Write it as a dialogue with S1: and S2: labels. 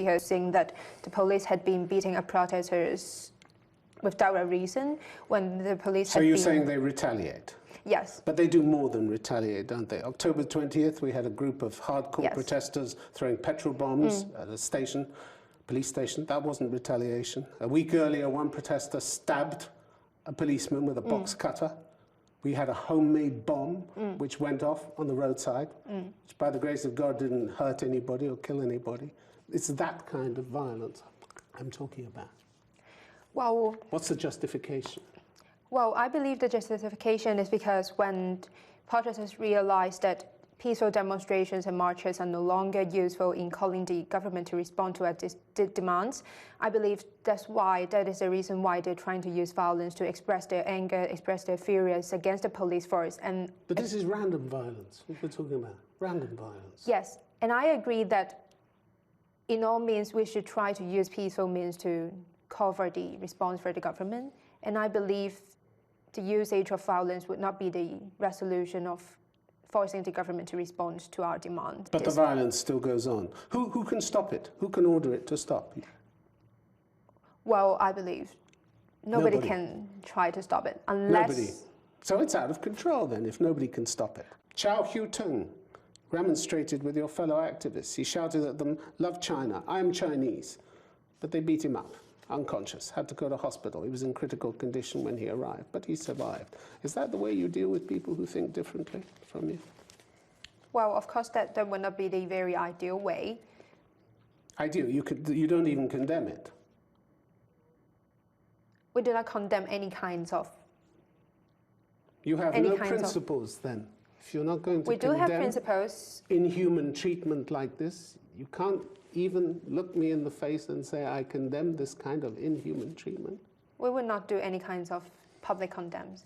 S1: because saying that the police had been beating up protesters without a reason when the police
S2: So you're saying they retaliate?
S1: Yes.
S2: But they do more than retaliate, don't they? October 20th, we had a group of hardcore
S1: Yes.
S2: protesters throwing petrol bombs at a station, police station. That wasn't retaliation. A week earlier, one protester stabbed a policeman with a box cutter. We had a homemade bomb which went off on the roadside, which by the grace of God didn't hurt anybody or kill anybody. It's that kind of violence I'm talking about.
S1: Well,
S2: what's the justification?
S1: Well, I believe the justification is because when protesters realize that peaceful demonstrations and marches are no longer useful in calling the government to respond to our demands, I believe that is the reason why they're trying to use violence to express their anger, express their furies against the police force.
S2: But this is random violence, what we're talking about, random violence.
S1: Yes, and I agree that in all means we should try to use peaceful means to cover the response for the government, and I believe the usage of violence would not be the resolution of forcing the government to respond to our demand.
S2: But the violence still goes on. Who can stop it? Who can order it to stop?
S1: Well, I believe nobody can try to stop it unless...
S2: Nobody. So it's out of control then if nobody can stop it. Chow Hu-tung remonstrated with your fellow activists. He shouted at them, "Love China, I am Chinese." But they beat him up. Unconscious, had to go to hospital. He was in critical condition when he arrived, but he survived. Is that the way you deal with people who think differently from you?
S1: Well, of course, that would not be the very ideal way.
S2: Ideal? You don't even condemn it?
S1: We do not condemn any kinds of...
S2: You have no principles then? If you're not going to condemn...
S1: We do have principles.
S2: ...inhuman treatment like this, you can't even look me in the face and say, I condemn this kind of inhuman treatment?
S1: We would not do any kinds of public condemns.